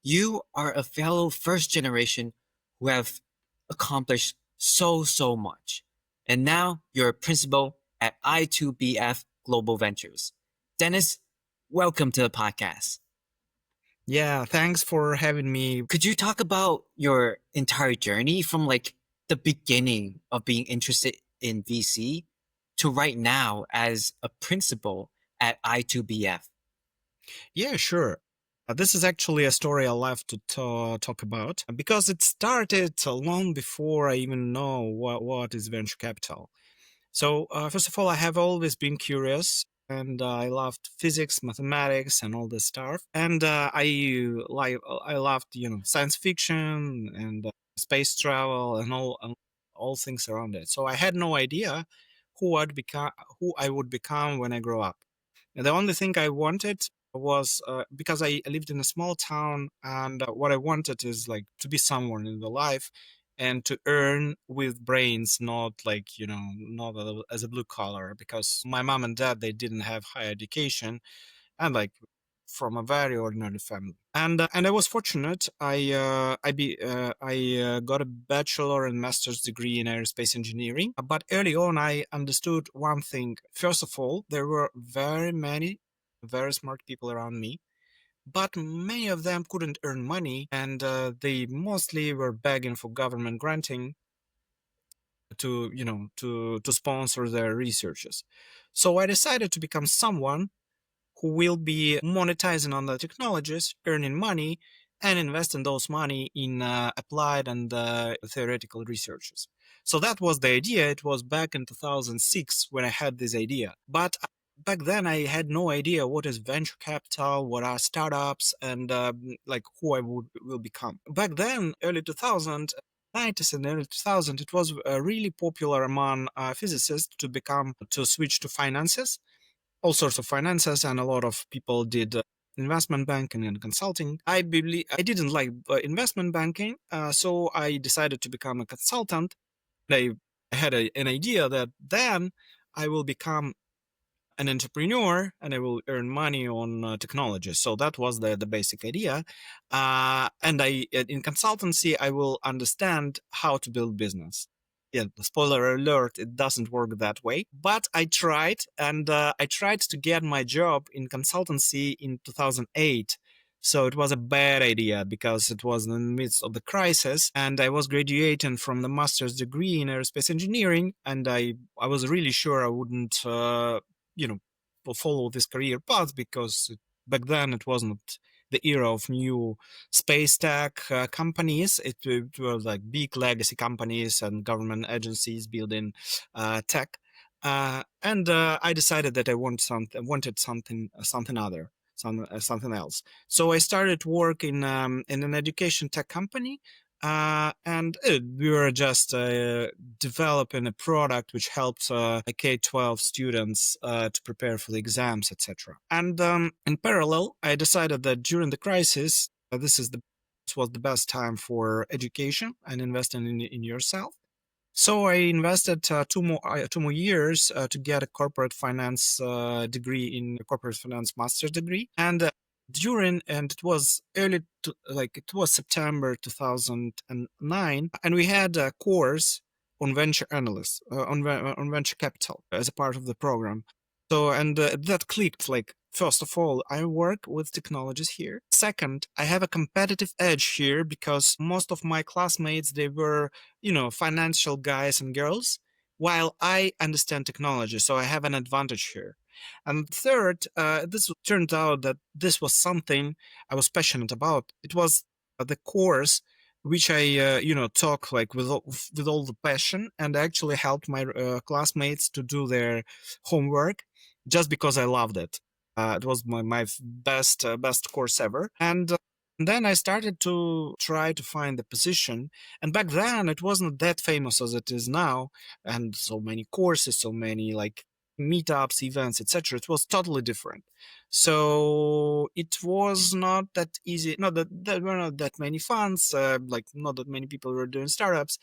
You are a fellow first generation who have accomplished so much. And now you're a principal at I2BF Global Ventures. Dennis, welcome to the podcast. Yeah, thanks for having me. Could you talk about your entire journey from like the beginning of being interested in VC to right now as a principal at I2BF? Yeah, sure. This is actually a story I love to talk about because it started long before I even know what is venture capital. So, first of all, I have always been curious and I loved physics, mathematics, and all this stuff. And I loved, science fiction and space travel and all things around it. So I had no idea who I would become when I grow up. And the only thing I wanted was because I lived in a small town, and what I wanted is like to be someone in the life and to earn with brains, not like not as a blue collar, because my mom and dad, they didn't have higher education, and like from a very ordinary family. And I was fortunate. I got a bachelor and master's degree in aerospace engineering. But early on, I understood one thing. First of all, there were very many very smart people around me, but many of them couldn't earn money, and they mostly were begging for government granting to sponsor their researches. So I decided to become someone who will be monetizing on the technologies, earning money, and investing those money in applied and theoretical researches. So that was the idea. It was back in 2006 when I had this idea. But back then, I had no idea what is venture capital, what are startups, and like who I will become. Back then, early 2000, 90s and early 2000, it was really popular among physicists to switch to finances, all sorts of finances, and a lot of people did investment banking and consulting. I didn't like investment banking, so I decided to become a consultant. I had an idea that then I will become an entrepreneur and I will earn money on technology. So that was the basic idea. And in consultancy, I will understand how to build business. Yeah, spoiler alert, it doesn't work that way. But I tried, and I tried to get my job in consultancy in 2008. So it was a bad idea because it was in the midst of the crisis, and I was graduating from the master's degree in aerospace engineering, and I was really sure I wouldn't you know follow this career path because back then it wasn't the era of new space tech companies. It was like big legacy companies and government agencies building tech. And I decided that wanted something other, something else. So I started work in an education tech company, and we were just developing a product which helped K-12 students to prepare for the exams, etc. And in parallel, I decided that during the crisis, this was the best time for education and investing in yourself. So I invested two more years to get a corporate finance degree in a corporate finance master's degree, and it was it was September 2009, and we had a course on venture analysts on venture capital as a part of the program. So and that clicked. Like, first of all, I work with technologies here. Second, I have a competitive edge here because most of my classmates, they were financial guys and girls, while I understand technology, so I have an advantage here. And third, this turned out that this was something I was passionate about. It was the course which I, took like with all the passion, and actually helped my classmates to do their homework just because I loved it. It was my best course ever, and then I started to try to find the position. And back then, it wasn't that famous as it is now, and so many courses, so many like meetups, events, etc. It was totally different. So it was not that easy. Not that there were not that many funds. Like not that many people were doing startups.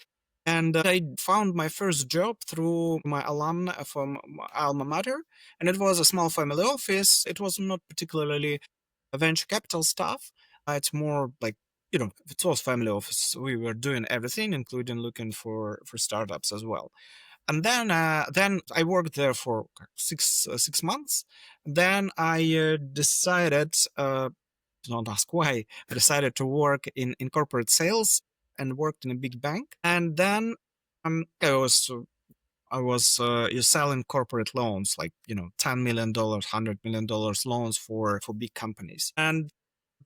And I found my first job through my alumni from my alma mater, and it was a small family office. It was not particularly a venture capital stuff, It's more like, it was family office. We were doing everything, including looking for startups as well. And then I worked there for 6 months. Then I decided, do not ask why, I decided to work in corporate sales and worked in a big bank. And then I was selling corporate loans, like, $10 million, $100 million loans for big companies. And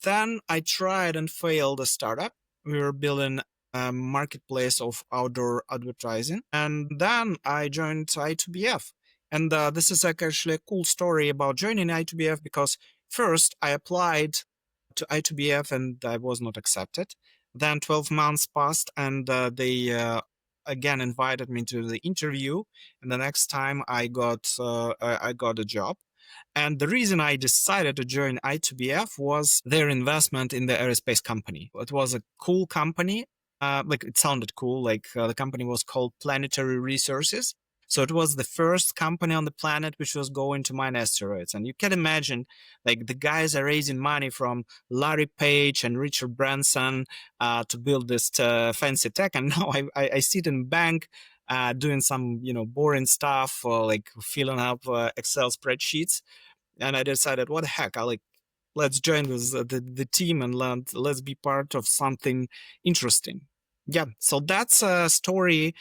then I tried and failed a startup. We were building a marketplace of outdoor advertising. And then I joined I2BF. And this is like actually a cool story about joining I2BF, because first I applied to I2BF and I was not accepted. Then 12 months passed and they again invited me to the interview. And the next time I got a job. And the reason I decided to join I2BF was their investment in the aerospace company. It was a cool company. Like, it sounded cool. Like, the company was called Planetary Resources. So it was the first company on the planet which was going to mine asteroids. And you can imagine, like, the guys are raising money from Larry Page and Richard Branson to build this fancy tech. And now I sit in bank doing some, boring stuff, like filling up Excel spreadsheets. And I decided, what the heck, let's join the team and let's be part of something interesting. Yeah, so that's a story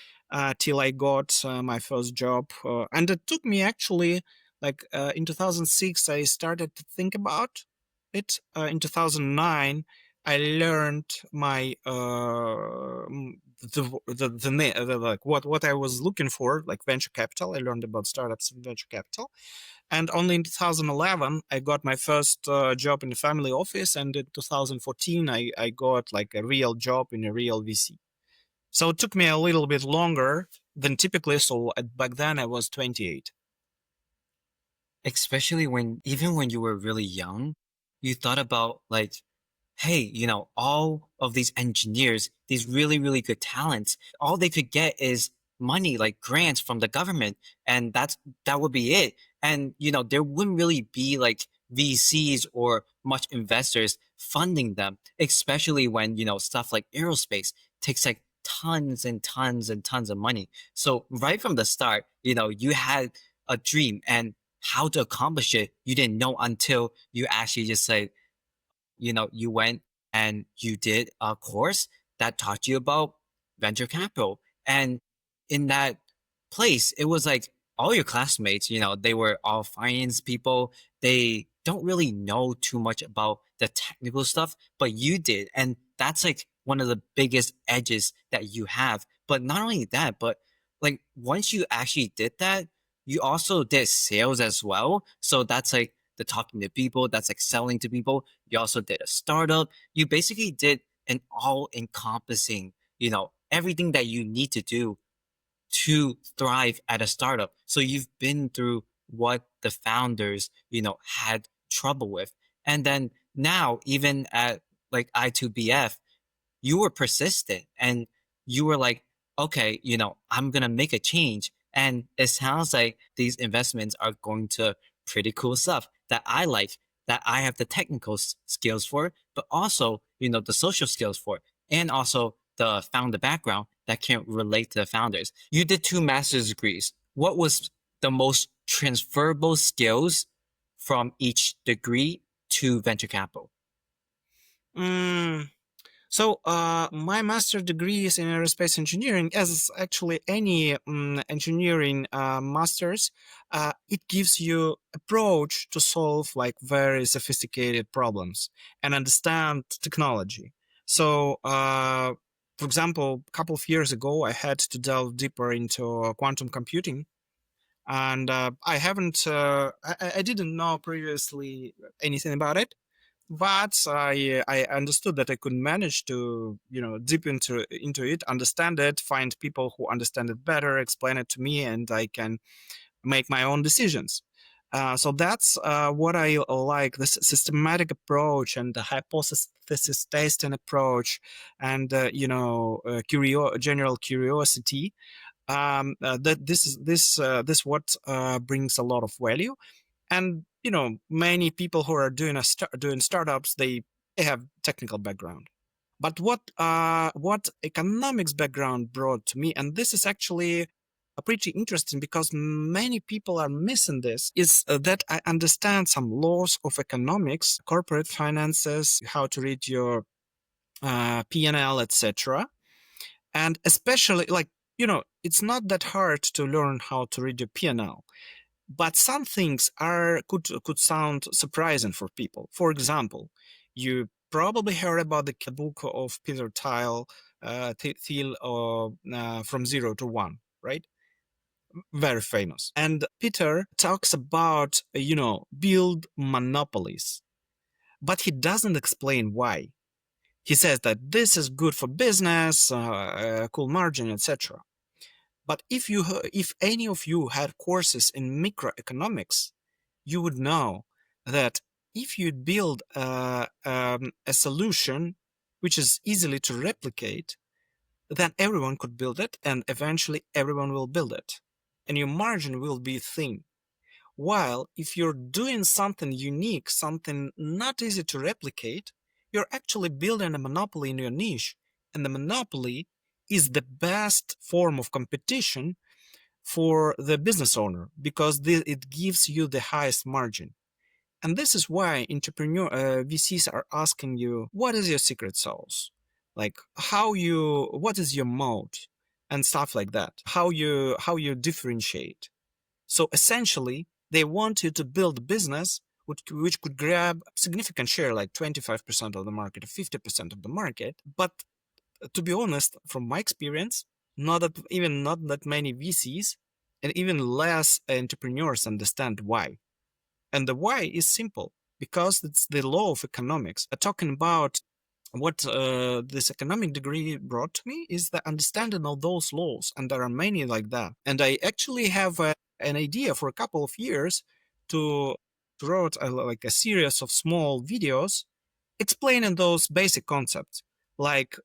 till I got my first job. And it took me actually, like, in 2006, I started to think about it. In 2009, I learned my like what I was looking for, like venture capital. I learned about startups and venture capital. And only in 2011, I got my first job in the family office. And in 2014, I got like a real job in a real VC. So it took me a little bit longer than typically. So back then I was 28. Especially even when you were really young, you thought about like, hey, all of these engineers, these really, really good talents, all they could get is money, like grants from the government, and that would be it. And there wouldn't really be like VCs or much investors funding them, especially when stuff like aerospace takes like tons and tons and tons of money. So right from the start, you had a dream, and how to accomplish it, you didn't know until you actually just say, you went and you did a course that taught you about venture capital. And in that place, it was like all your classmates, they were all finance people. They don't really know too much about the technical stuff, but you did. And that's like one of the biggest edges that you have. But not only that, but like once you actually did that, you also did sales as well. So that's like the talking to people, that's like selling to people. You also did a startup. You basically did an all encompassing, everything that you need to do to thrive at a startup. So you've been through what the founders, had trouble with. And then now, even at like I2BF, you were persistent and you were like, okay, I'm going to make a change. And it sounds like these investments are going to pretty cool stuff that I like, that I have the technical skills for, but also, the social skills for, and also the founder background that can relate to the founders. You did 2 master's degrees. What was the most transferable skills from each degree to venture capital? Mm, So my master degree is in aerospace engineering. As actually any engineering masters, it gives you approach to solve like very sophisticated problems and understand technology. So, for example, a couple of years ago, I had to delve deeper into quantum computing. And I haven't, I didn't know previously anything about it, but I understood that I could manage to dip into it, understand it, find people who understand it better, explain it to me, and I can make my own decisions. So that's what I like: this systematic approach and the hypothesis testing approach, and general curiosity. That this what brings a lot of value. And many people who are doing startups, they they have technical background. But what economics background brought to me, and this is actually pretty interesting because many people are missing this, is that I understand some laws of economics, corporate finances, how to read your P&L, etc. And especially, like, it's not that hard to learn how to read your P&L, but some things could sound surprising for people. For example, you probably heard about the book of Peter Thiel, From Zero to One, right? Very famous. And Peter talks about, build monopolies, but he doesn't explain why. He says that this is good for business, cool margin, etc. But if any of you had courses in microeconomics, you would know that if you build a solution which is easily to replicate, then everyone could build it, and eventually everyone will build it, and your margin will be thin. While if you're doing something unique, something not easy to replicate, you're actually building a monopoly in your niche, and the monopoly is the best form of competition for the business owner because it gives you the highest margin. And this is why VCs are asking you, what is your secret sauce? Like what is your moat and stuff like that? How you differentiate. So essentially, they want you to build a business which could grab significant share, like 25% of the market or 50% of the market. But to be honest, from my experience, not that many VCs and even less entrepreneurs understand why. And the why is simple, because it's the law of economics. Talking about what this economic degree brought to me is the understanding of those laws, and there are many like that. And I actually have an idea for a couple of years to write like a series of small videos explaining those basic concepts, like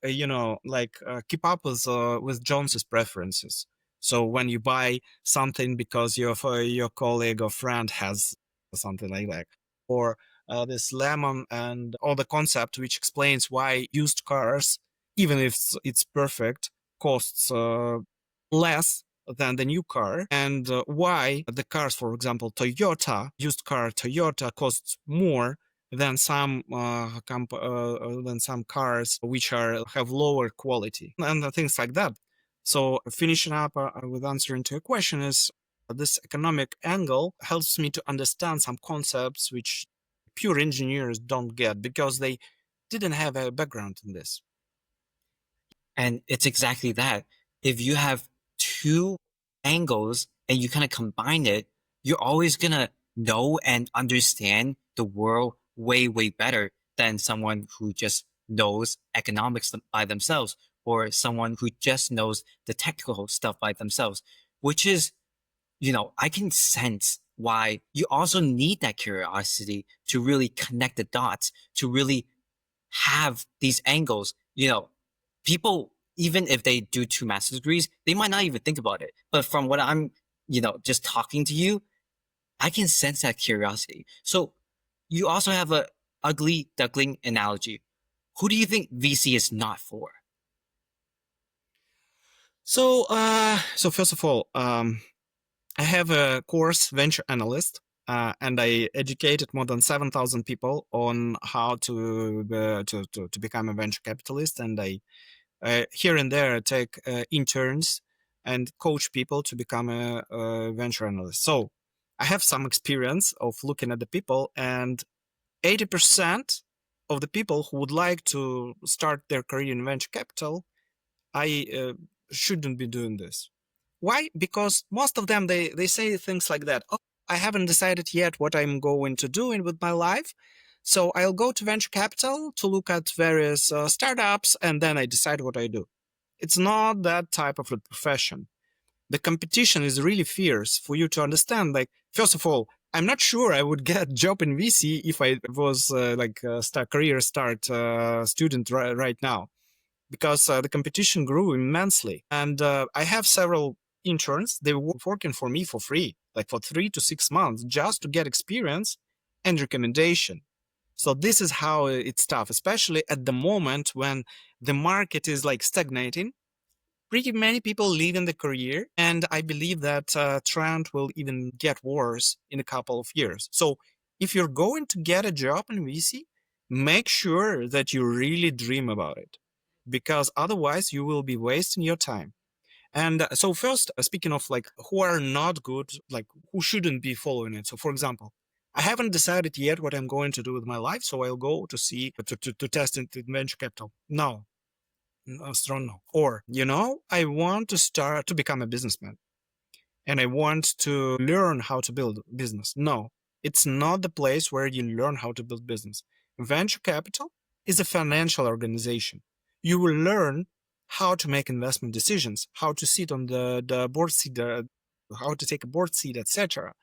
keep up with Jones's preferences. So when you buy something because your colleague or friend has something like that, or this lemon and all the concept which explains why used cars, even if it's perfect, costs less than the new car, and why the cars, for example, used car Toyota costs more than some cars which have lower quality and things like that. So finishing up with answering to your question is this economic angle helps me to understand some concepts which pure engineers don't get because they didn't have a background in this. And it's exactly that. If you have two angles and you kind of combine it, you're always going to know and understand the world way, way better than someone who just knows economics by themselves, or someone who just knows the technical stuff by themselves, which is, I can sense why you also need that curiosity to really connect the dots, to really have these angles. People, even if they do two master's degrees, they might not even think about it. But from what I'm, just talking to you, I can sense that curiosity. So you also have a ugly duckling analogy. Who do you think VC is not for? So first of all, I have a course, Venture Analyst, and I educated more than 7,000 people on how to become a venture capitalist. And I here and there take interns and coach people to become a venture analyst. So I have some experience of looking at the people, and 80% of the people who would like to start their career in venture capital, I shouldn't be doing this. Why? Because most of them, they say things like that. Oh, I haven't decided yet what I'm going to do with my life. So I'll go to venture capital to look at various startups, and then I decide what I do. It's not that type of a profession. The competition is really fierce for you to understand. Like, first of all, I'm not sure I would get a job in VC if I was career start student right now, because the competition grew immensely. And I have several interns. They were working for me for free, like for 3 to 6 months, just to get experience and recommendation. So this is how it's tough, especially at the moment when the market is like stagnating. Pretty many people leaving the career, and I believe that trend will even get worse in a couple of years. So if you're going to get a job in VC, make sure that you really dream about it, because otherwise you will be wasting your time. And so first, speaking of like who are not good, like who shouldn't be following it. So for example, I haven't decided yet what I'm going to do with my life, so I'll go to see to test into venture capital. No, strong no. Or I want to start to become a businessman, and I want to learn how to build business. No, it's not the place where you learn how to build business. Venture capital is a financial organization. You will learn how to make investment decisions, how to sit on the board seat, how to take a board seat, etc.,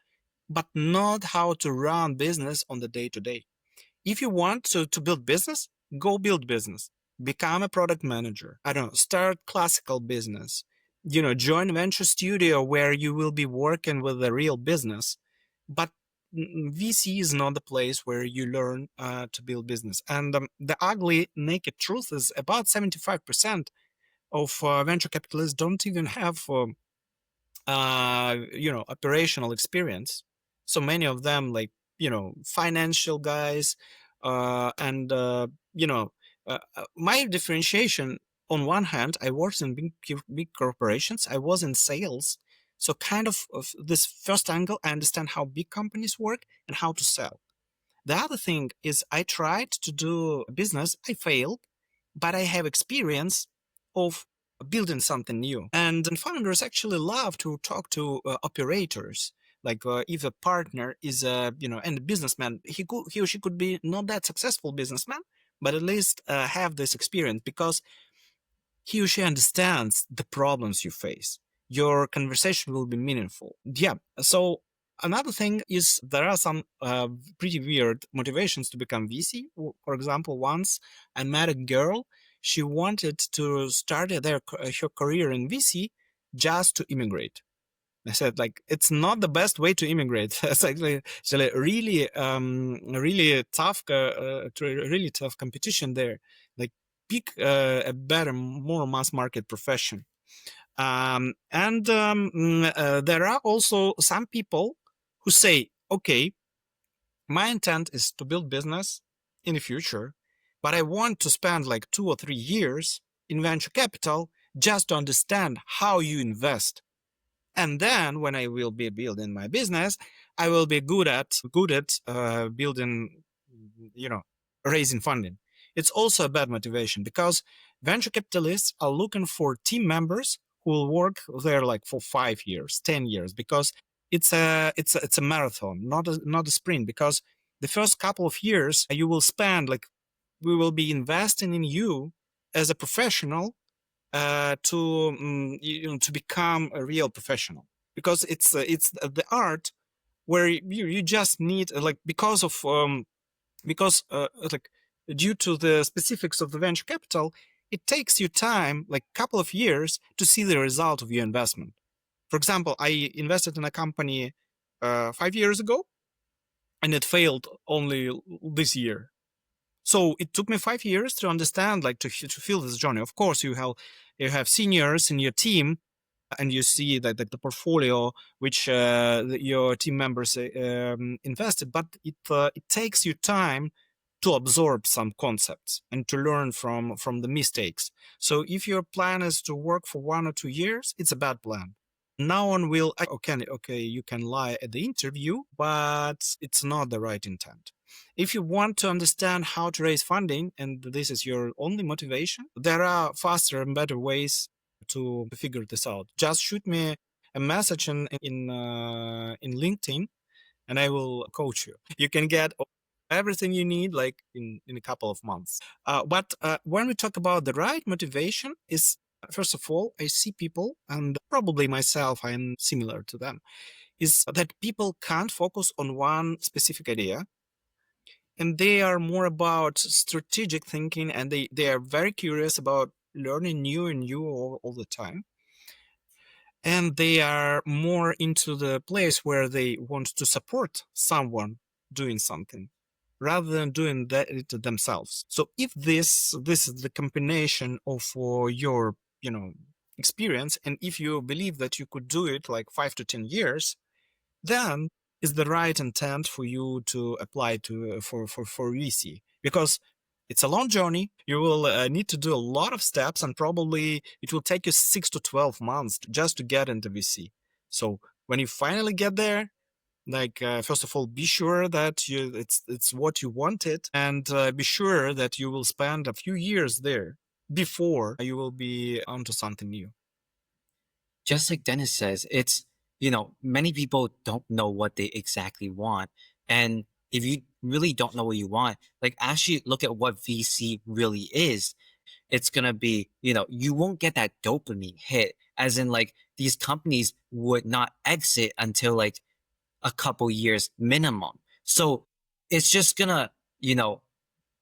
but not how to run business on the day to day. If you want to build business, go build business. Become a product manager. I don't know, start classical business. Join venture studio where you will be working with a real business. But VC is not the place where you learn to build business. And the ugly, naked truth is about 75% of venture capitalists don't even have operational experience. So many of them, like, financial guys, and, my differentiation, on one hand, I worked in big corporations, I was in sales. So kind of this first angle, I understand how big companies work and how to sell. The other thing is I tried to do business, I failed, but I have experience of building something new. And founders actually love to talk to operators. Like if a partner is and a businessman, he or she could be not that successful businessman, but at least have this experience, because he or she understands the problems you face. Your conversation will be meaningful. Yeah. So another thing is there are some pretty weird motivations to become VC. For example, once I met a girl. She wanted to start her career in VC just to immigrate. I said, like, it's not the best way to immigrate. It's actually really tough, really tough competition there. Like, pick a better, more mass market profession. There are also some people who say, okay, my intent is to build business in the future, but I want to spend like 2 or 3 years in venture capital just to understand how you invest. And then when I will be building my business, I will be good at building, raising funding. It's also a bad motivation, because venture capitalists are looking for team members who will work there like for 5 years, 10 years, because it's a marathon, not a sprint. Because the first couple of years you will spend, like, we will be investing in you as a professional to become a real professional, because it's the art where you just need like because like due to the specifics of the venture capital, it takes you time, like a couple of years, to see the result of your investment. For example, I invested in a company 5 years ago, and it failed only this year. So it took me 5 years to understand, like, to feel this journey. Of course, you have seniors in your team, and you see that the portfolio which your team members invested, but it takes you time to absorb some concepts and to learn from the mistakes. So if your plan is to work for 1 or 2 years, it's a bad plan. No one will. Okay, you can lie at the interview, but it's not the right intent. If you want to understand how to raise funding, and this is your only motivation, there are faster and better ways to figure this out. Just shoot me a message in LinkedIn, and I will coach you. You can get everything you need, like, in a couple of months. But when we talk about the right motivation, is first of all, I see people, and probably myself, I am similar to them, is that people can't focus on one specific idea, and they are more about strategic thinking, and they are very curious about learning new and new all the time. And they are more into the place where they want to support someone doing something. rather than doing that it themselves. So if this is the combination of your experience, and if you believe that you could do it like 5 to 10 years, then is the right intent for you to apply to for VC, because it's a long journey. You will need to do a lot of steps, and probably it will take you 6 to 12 months just to get into VC. So when you finally get there, like first of all, be sure that it's what you wanted, and be sure that you will spend a few years there before you will be onto something new. Just like Dennis says, it's, many people don't know what they exactly want. And if you really don't know what you want, like actually look at what VC really is. It's going to be, you won't get that dopamine hit, as in like these companies would not exit until like a couple years minimum. So it's just gonna, you know,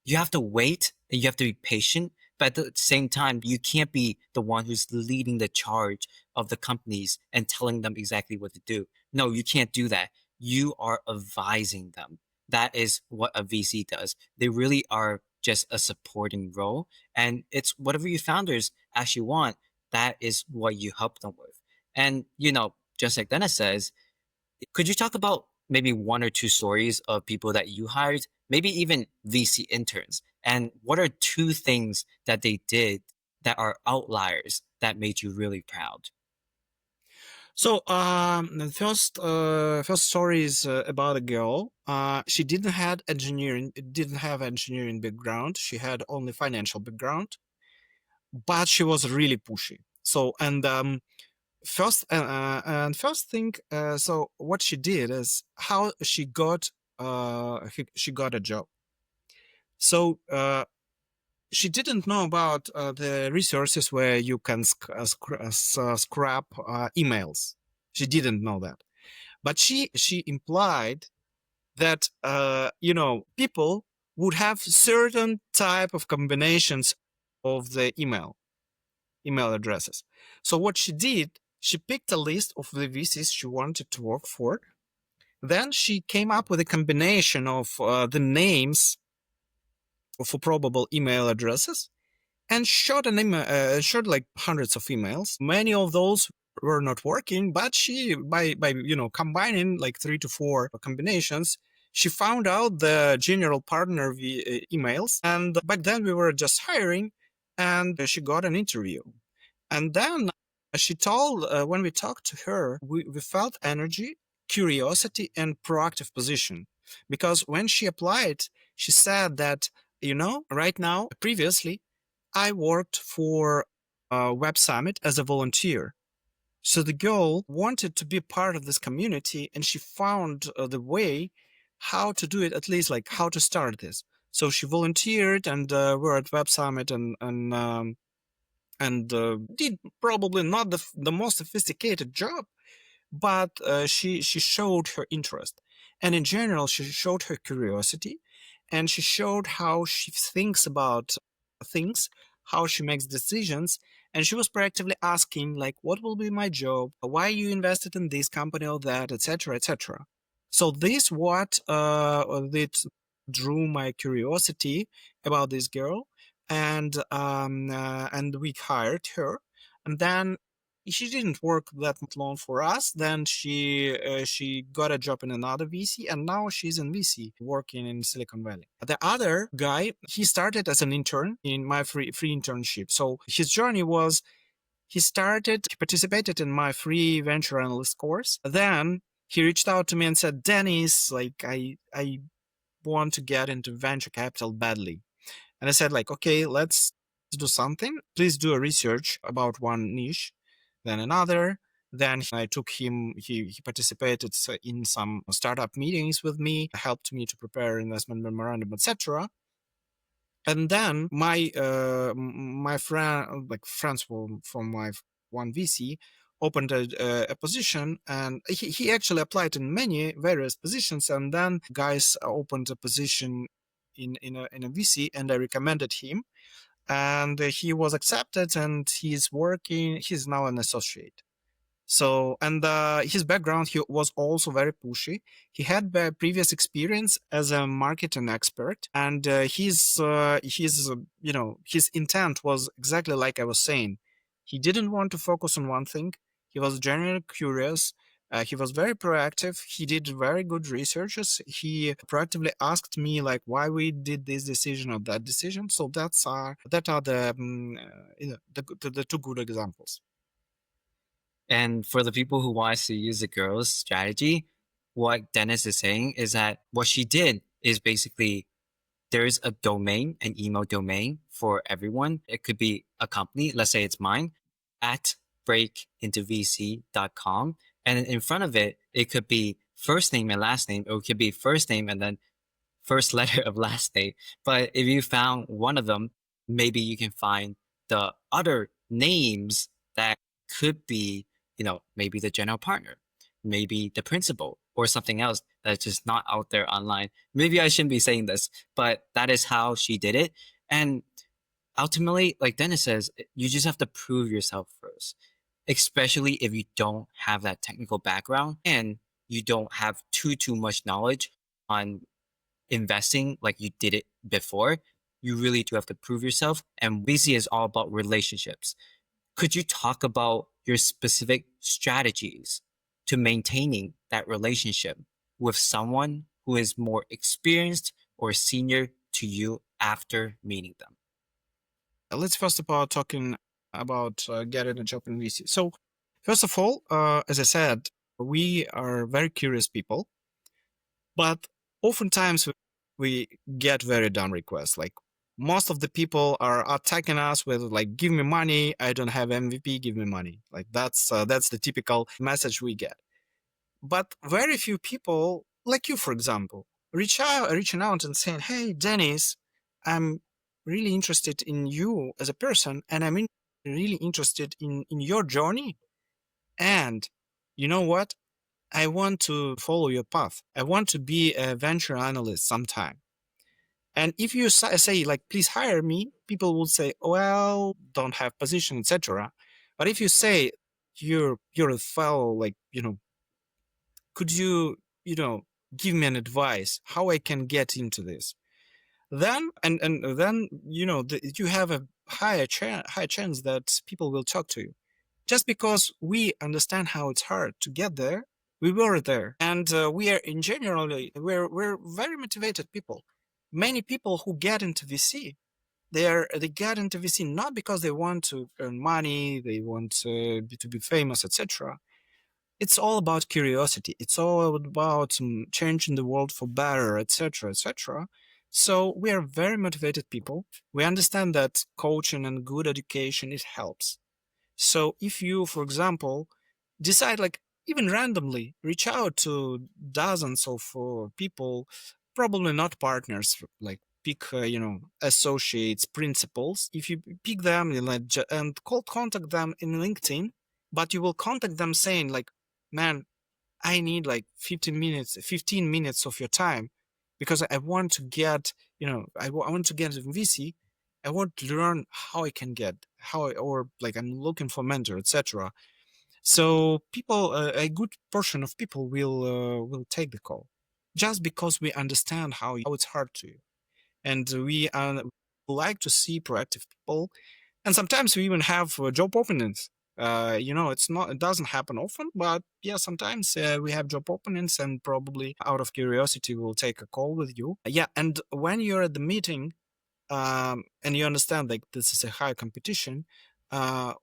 you have to wait and you have to be patient. But at the same time, you can't be the one who's leading the charge of the companies and telling them exactly what to do. No, you can't do that. You are advising them. That is what a VC does. They really are just a supporting role. And it's whatever your founders actually want, that is what you help them with. And, just like Dennis says, could you talk about maybe one or two stories of people that you hired, maybe even VC interns? And what are two things that they did that are outliers that made you really proud? So the first story is about a girl. She didn't have engineering background. She had only financial background, but she was really pushy. So first thing, so what she did is how she got a job. So she didn't know about the resources where you can scrap emails. She didn't know that, but she implied that people would have certain type of combinations of the email addresses. So what she did, she picked a list of the VCs she wanted to work for. Then she came up with a combination of the names of probable email addresses, and shot like hundreds of emails. Many of those were not working, but she by combining like 3 to 4 combinations, she found out the general partner emails. And back then we were just hiring, and she got an interview. And then she told, when we talked to her, we felt energy, curiosity, and proactive position. Because when she applied, she said that, right now, previously, I worked for Web Summit as a volunteer. So the girl wanted to be part of this community, and she found the way how to do it, at least like how to start this. So she volunteered, and we're at Web Summit, and did probably not the most sophisticated job, but she showed her interest, and in general she showed her curiosity, and she showed how she thinks about things, how she makes decisions, and she was proactively asking like, what will be my job, why you invested in this company or that, etc., etc. So this what that drew my curiosity about this girl, and we hired her, and then she didn't work that long for us. Then she got a job in another VC, and now she's in VC working in Silicon Valley. The other guy, he started as an intern in my free internship. So his journey was, he participated in my free venture analyst course. Then he reached out to me and said, Dennis, like I want to get into venture capital badly. And I said, like, okay, let's do something. Please do a research about one niche, then another. Then I took him, he participated in some startup meetings with me, helped me to prepare investment memorandum, etc. And then my friend, like friends from my one VC, opened a position, and he actually applied in many various positions, and then guys opened a position in a VC, and I recommended him, and he was accepted, and he's now an associate. So, and his background, he was also very pushy. He had previous experience as a marketing expert, and his intent was exactly like I was saying. He didn't want to focus on one thing. He was genuinely curious. He was very proactive. He did very good researches. He proactively asked me like why we did this decision or that decision. So that are the two good examples. And for the people who wants to use the girl's strategy, what Dennis is saying is that what she did is basically there's a domain, an email domain for everyone. It could be a company, let's say it's mine, at breakintovvc.com. And in front of it, it could be first name and last name, or it could be first name and then first letter of last name. But if you found one of them, maybe you can find the other names that could be, maybe the general partner, maybe the principal, or something else that's just not out there online. Maybe I shouldn't be saying this, but that is how she did it. And ultimately, like Dennis says, you just have to prove yourself first, especially if you don't have that technical background and you don't have too much knowledge on investing like you did it before. You really do have to prove yourself. And VC is all about relationships. Could you talk about your specific strategies to maintaining that relationship with someone who is more experienced or senior to you after meeting them? Let's first about talking about getting a job in VC. So, first of all, as I said, we are very curious people, but oftentimes we get very dumb requests. Like most of the people are attacking us with like, "Give me money. I don't have MVP. Give me money." Like that's the typical message we get. But very few people, like you, for example, reaching out and saying, "Hey, Dennis, I'm really interested in you as a person, and really interested in your journey. And you know what? I want to follow your path. I want to be a venture analyst sometime." And if you say like, "Please hire me," people will say, "Well, don't have position, etc." But if you say you're a fellow, like could you give me an advice how I can get into this, then and then you have a high chance that people will talk to you, just because we understand how it's hard to get there. We were there, and we are in generally we're very motivated people. Many people who get into VC, they get into VC not because they want to earn money, they want to be famous, etc. It's all about curiosity. It's all about changing the world for better, etc., etc. So we are very motivated people. We understand that coaching and good education, it helps. So if you, for example, decide like even randomly reach out to dozens of people, probably not partners, like pick associates, principals. If you pick them and contact them in LinkedIn, but you will contact them saying like, "Man, I need like 15 minutes of your time because I want to get, I want to get in VC. I want to learn how I can get, or like I'm looking for mentor, etc." So people, a good portion of people will take the call, just because we understand how it's hard to, and we like to see proactive people, and sometimes we even have job openings. It doesn't happen often, but yeah, sometimes we have job openings, and probably out of curiosity, we'll take a call with you. Yeah, and when you're at the meeting, and you understand like this is a high competition, uh,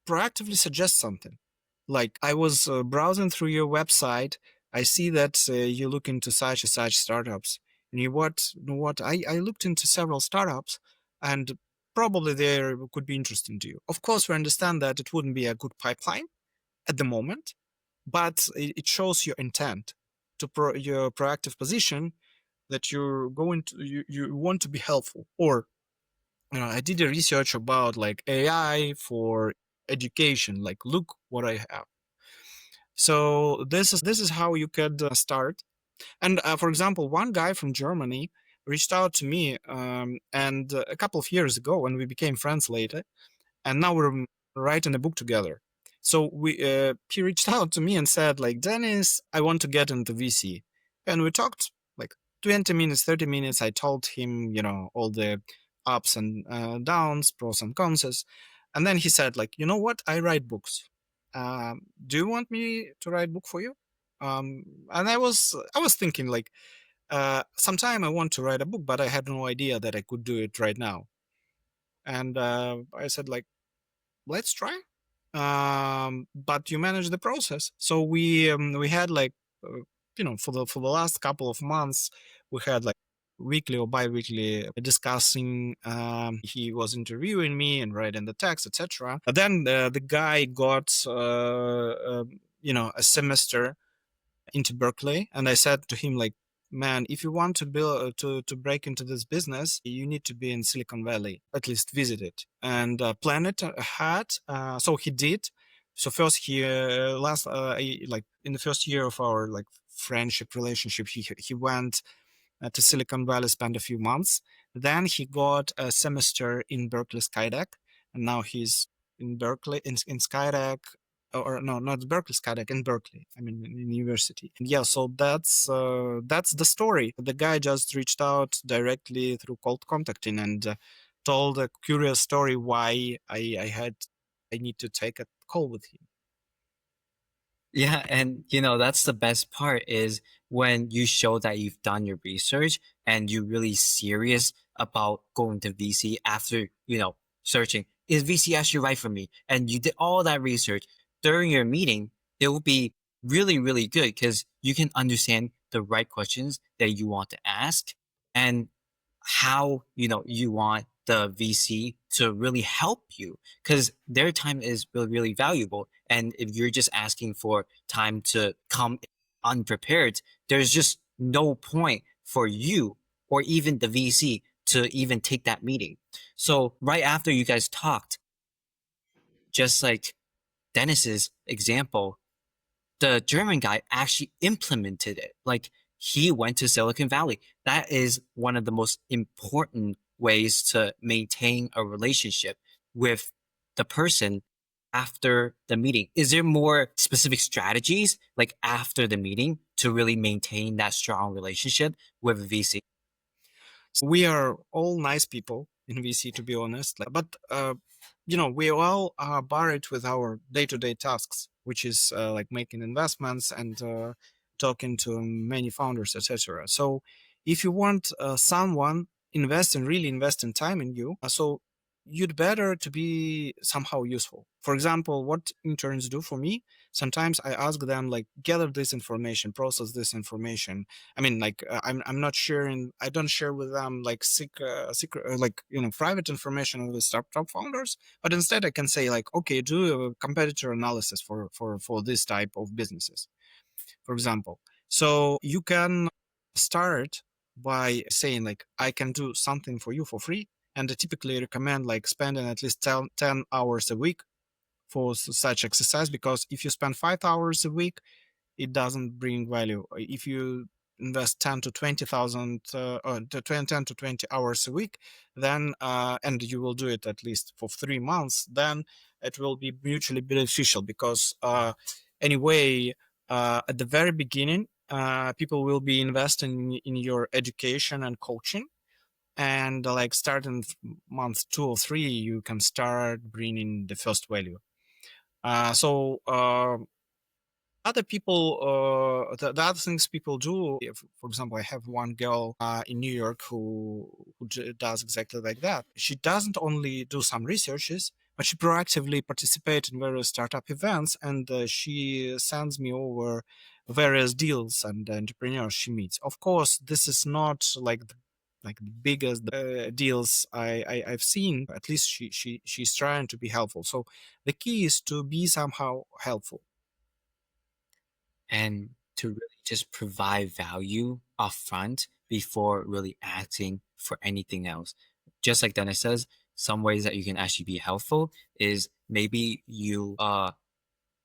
proactively suggest something. Like, "I was browsing through your website. I see that you look into such and such startups. And you know what? I looked into several startups, and probably they could be interesting to you." Of course, we understand that it wouldn't be a good pipeline at the moment, but it shows your intent to your proactive position, that you're going to you want to be helpful. Or I did a research about like AI for education. Like, look what I have. So this is how you could start. And for example, one guy from Germany reached out to me, and a couple of years ago, and we became friends later. And now we're writing a book together. So he reached out to me and said, like, Dennis, I want to get into VC. And we talked like 20 minutes, 30 minutes. I told him, all the ups and downs, pros and cons. And then he said, like, you know what? I write books. Do you want me to write book for you? And I was thinking like, sometime I want to write a book, but I had no idea that I could do it right now. And I said like, let's try. But you manage the process. So we had like, for the last couple of months, we had like weekly or bi-weekly discussing. He was interviewing me and writing the text, etc. But then the guy got a semester into Berkeley, and I said to him like, man, if you want to build to break into this business, you need to be in Silicon Valley, at least visit it and plan it ahead. So he did. So first he like in the first year of our like friendship relationship, he went to Silicon Valley, spent a few months. Then he got a semester in Berkeley Skydeck, and now he's in Berkeley in Skydeck, or no, not Berkeley Skydeck, in Berkeley. I mean, in university. And yeah, so that's the story. The guy just reached out directly through cold contacting and told a curious story why I need to take a call with him. Yeah, and that's the best part is when you show that you've done your research and you're really serious about going to VC after, searching, is VC actually right for me? And you did all that research during your meeting, it will be really, really good because you can understand the right questions that you want to ask and how you want the VC to really help you because their time is really, really valuable. And if you're just asking for time to come unprepared, there's just no point for you or even the VC to even take that meeting. So right after you guys talked, just like Dennis's example, the German guy actually implemented it. Like he went to Silicon Valley. That is one of the most important ways to maintain a relationship with the person after the meeting. Is there more specific strategies like after the meeting to really maintain that strong relationship with a VC? We are all nice people in VC, to be honest, but we all are buried with our day-to-day tasks, which is like making investments and talking to many founders, etc. So if you want someone really invest in time in you, so you'd better to be somehow useful. For example, what interns do for me, sometimes I ask them like, gather this information, process this information. I mean, like I'm not sharing. I don't share with them like secret, like private information of the startup founders. But instead, I can say like, okay, do a competitor analysis for this type of businesses, for example. So you can start by saying like, I can do something for you for free, and I typically recommend like spending at least 10 hours a week for such exercise, because if you spend 5 hours a week, it doesn't bring value. If you invest 10 to 20,000 or 10 to 20 hours a week, then and you will do it at least for 3 months, then it will be mutually beneficial, because anyway, at the very beginning, people will be investing in your education and coaching, and like starting month 2 or 3, you can start bringing the first value. So other people, the other things people do, for example, I have one girl in New York who does exactly like that. She doesn't only do some researches, but she proactively participates in various startup events, and she sends me over various deals and entrepreneurs she meets. Of course, this is not like the biggest deals I've seen. At least she's trying to be helpful. So the key is to be somehow helpful. And to really just provide value upfront before really asking for anything else. Just like Dennis says, some ways that you can actually be helpful is maybe you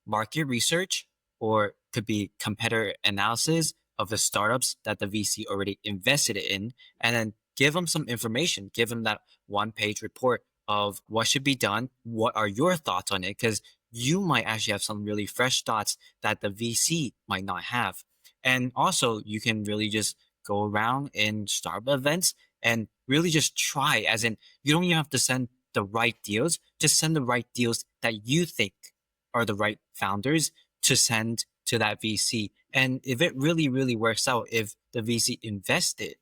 market research or could be competitor analysis of the startups that the VC already invested in, and then give them some information, give them that one-page report of what should be done, what are your thoughts on it, because you might actually have some really fresh thoughts that the VC might not have. And also, you can really just go around in startup events and really just try, as in, you don't even have to send the right deals, just send the right deals that you think are the right founders to send to that VC. And if it really, really works out, if the VC invested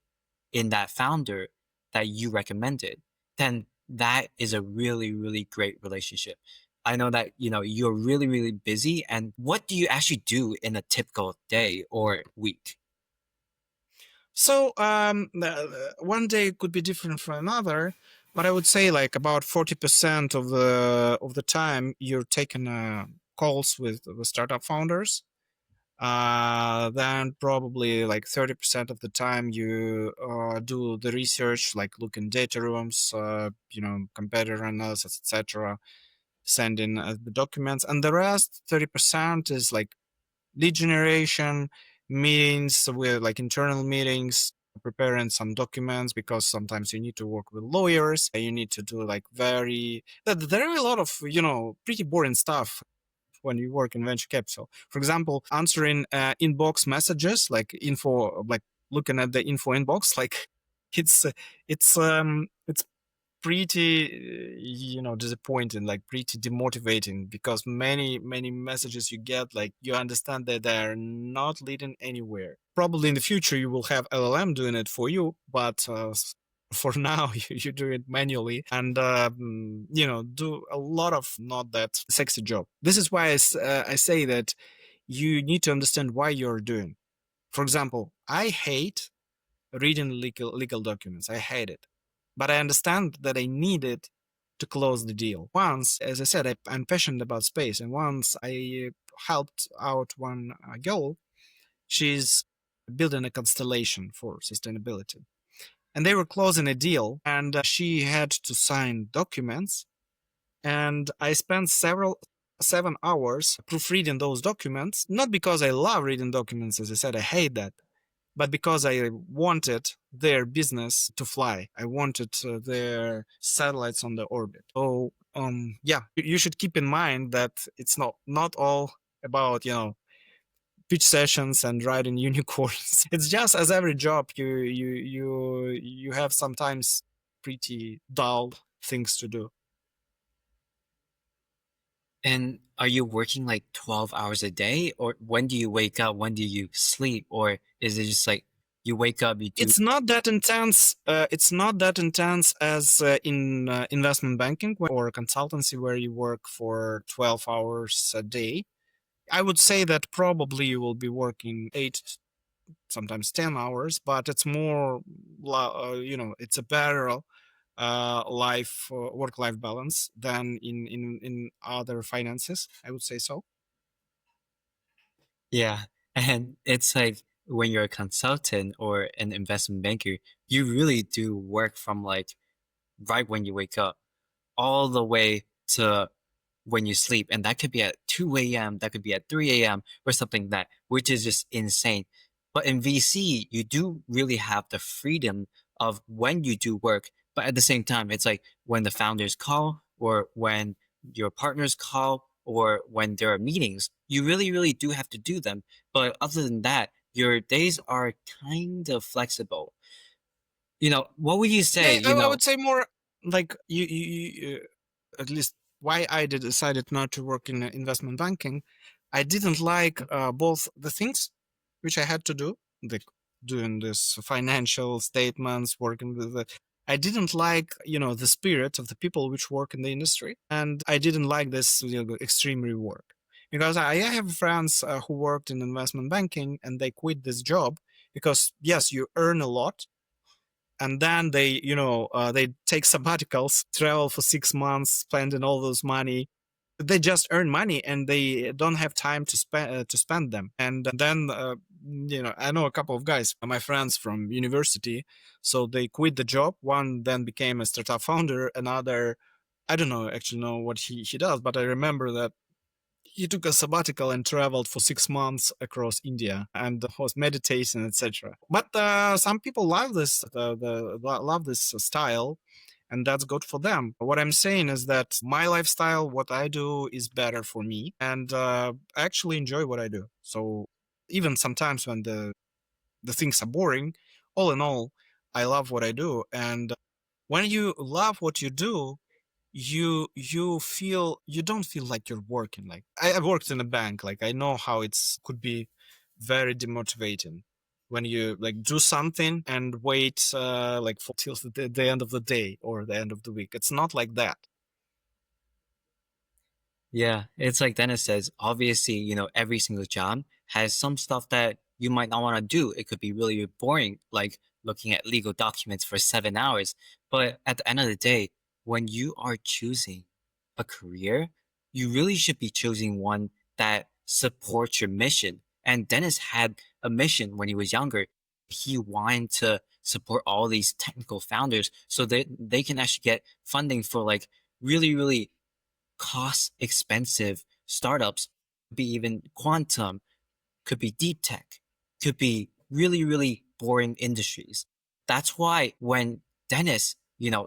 in that founder that you recommended, then that is a really, really great relationship. I know that, you're really, really busy. And what do you actually do in a typical day or week? So one day could be different from another, but I would say like about 40% of the time you're taking calls with the startup founders. Then probably like 30% of the time you do the research, like look in data rooms, competitor analysis, etc., send in the documents, and the rest 30% is like lead generation, meetings with like internal meetings, preparing some documents because sometimes you need to work with lawyers. You need to do like there are a lot of pretty boring stuff when you work in venture capital. For example, answering inbox messages, like info, like looking at the info inbox, like it's it's pretty disappointing, like pretty demotivating, because many messages you get, like you understand that they're not leading anywhere. Probably in the future you will have LLM doing it for you, but for now you do it manually, and do a lot of not that sexy job. This is why I say that you need to understand why you're doing. For example, I hate reading legal documents. I hate it. But I understand that I need it to close the deal. Once, as I said, I'm passionate about space. And once I helped out one girl, she's building a constellation for sustainability. And they were closing a deal, and she had to sign documents. And I spent 7 hours proofreading those documents, not because I love reading documents, as I said, I hate that, but because I wanted their business to fly. I wanted their satellites on the orbit. So yeah, you should keep in mind that it's not all about pitch sessions and riding unicorns. It's just as every job, you have sometimes pretty dull things to do. And are you working like 12 hours a day? Or when do you wake up? When do you sleep? Or is it just like you wake up, you do? It's not that intense. It's not that intense as in investment banking or consultancy, where you work for 12 hours a day. I would say that probably you will be working 8, sometimes 10 hours, but it's more, it's a better work-life balance than in other finances. I would say so. Yeah. And it's like when you're a consultant or an investment banker, you really do work from like right when you wake up all the way to when you sleep. And that could be at 2 a.m., that could be at 3 a.m., or something like that, which is just insane. But in VC, you do really have the freedom of when you do work. But at the same time, it's like when the founders call, or when your partners call, or when there are meetings, you really, really do have to do them. But other than that, your days are kind of flexible. What would you say? Yeah, I would say more like at least why I did decided not to work in investment banking. I didn't like both the things which I had to do, like doing this financial statements, working with the. I didn't like, the spirit of the people which work in the industry, and I didn't like this extreme reward, because I have friends who worked in investment banking and they quit this job because yes, you earn a lot, and then they take sabbaticals, travel for 6 months, spending all those money. They just earn money and they don't have time to spend them. And then I know a couple of guys, my friends from university, so they quit the job. One then became a startup founder, another, I don't know actually know what he does, but I remember that he took a sabbatical and traveled for 6 months across India and was meditating, etc. But some people love this, love this style, and that's good for them. What I'm saying is that my lifestyle, what I do is better for me, and I actually enjoy what I do. So even sometimes when the things are boring, all in all, I love what I do. And when you love what you do, you don't feel like you're working. Like I worked in a bank, like I know how it's could be very demotivating when you like do something and wait like for till the end of the day or the end of the week. It's not like that. Yeah, it's like Dennis says, obviously, every single job has some stuff that you might not want to do. It could be really boring, like looking at legal documents for 7 hours. But at the end of the day, when you are choosing a career, you really should be choosing one that supports your mission. And Dennis had a mission when he was younger. He wanted to support all these technical founders so that they can actually get funding for like really, really cost expensive startups, could be even quantum, could be deep tech, could be really, really boring industries. That's why when Dennis,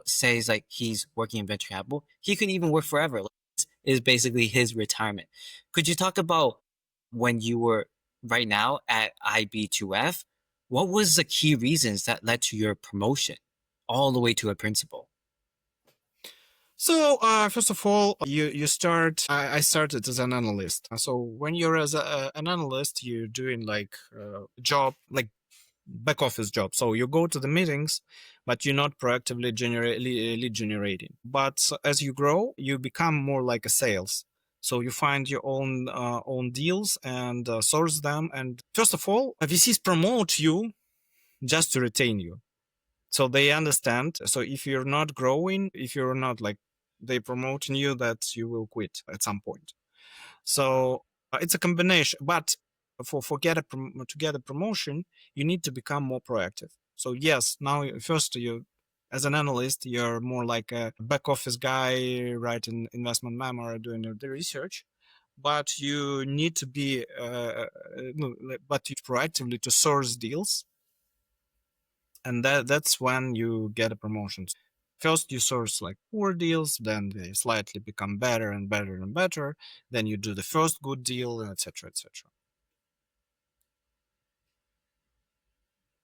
says like he's working in venture capital, he could even work forever. Like, this is basically his retirement. Could you talk about when you were right now at IB2F? What was the key reasons that led to your promotion all the way to a principal? So first of all, you start. I started as an analyst. So when you're as an analyst, you're doing like a job like back office job. So you go to the meetings, but you're not proactively lead generating. But as you grow, you become more like a sales. So you find your own deals and source them. And first of all, VCs promote you just to retain you. So they understand. So if you're not growing, if you're not like they promoting you, that you will quit at some point. So it's a combination. But to get a promotion, you need to become more proactive. So yes, now first you, as an analyst, you're more like a back office guy, writing investment memo or doing the research. But you need to be, no, but you proactively to source deals, and that's when you get a promotion. First you source like poor deals, then they slightly become better and better and better, then you do the first good deal, etc., etc.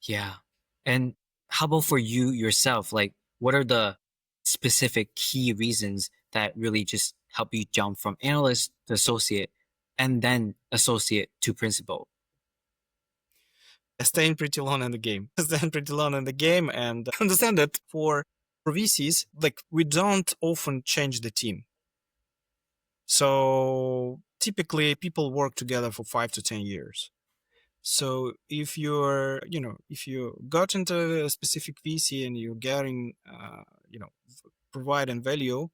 Yeah. And how about for you yourself? Like, what are the specific key reasons that really just help you jump from analyst to associate and then associate to principal? Staying pretty long in the game. Staying pretty long in the game, and understand that for VCs, like we don't often change the team. So typically people work together for 5 to 10 years. So if if you got into a specific VC and you're getting, providing value,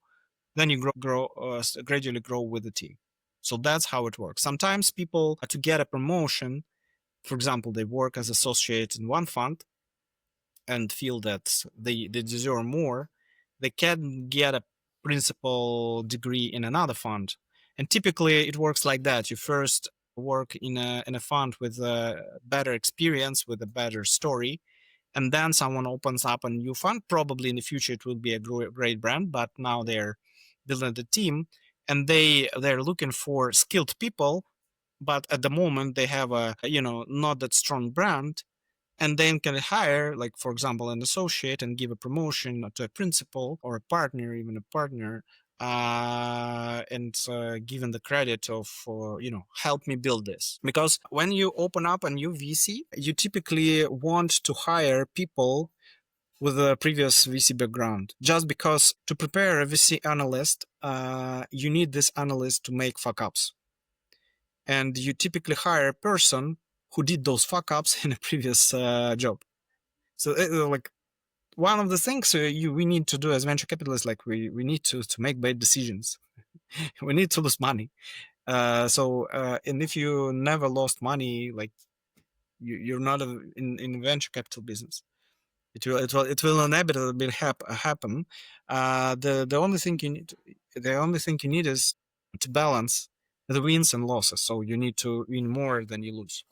then you gradually grow with the team. So that's how it works. Sometimes people, to get a promotion, for example, they work as associate in one fund and feel that they deserve more, they can get a principal degree in another fund. And typically it works like that. You first work in a fund with a better experience, with a better story, and then someone opens up a new fund. Probably in the future it will be a great brand, but now they're building the team, and they're looking for skilled people, but at the moment they have a not that strong brand, and then can hire, like for example, an associate and give a promotion to a principal or a partner, even a partner, and given the credit of help me build this. Because when you open up a new VC, you typically want to hire people with a previous VC background, just because to prepare a VC analyst, you need this analyst to make fuck ups, and you typically hire a person who did those fuck ups in a previous job. So like one of the things we need to do as venture capitalists, like we need to make bad decisions. We need to lose money. And if you never lost money, like you're not in venture capital business. It will inevitably happen. The only thing you need is to balance the wins and losses. So you need to win more than you lose.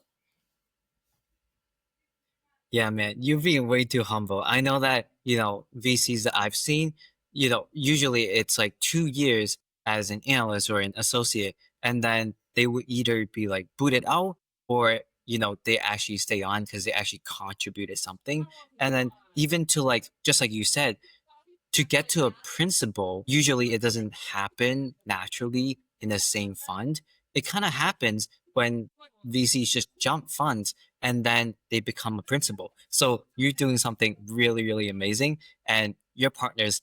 Yeah, man, you're being way too humble. I know that, VCs that I've seen, usually it's like 2 years as an analyst or an associate, and then they would either be like booted out or, they actually stay on because they actually contributed something. And then even to like, just like you said, to get to a principle, usually it doesn't happen naturally in the same fund. It kind of happens when VCs just jump funds and then they become a principal. So you're doing something really, really amazing, and your partners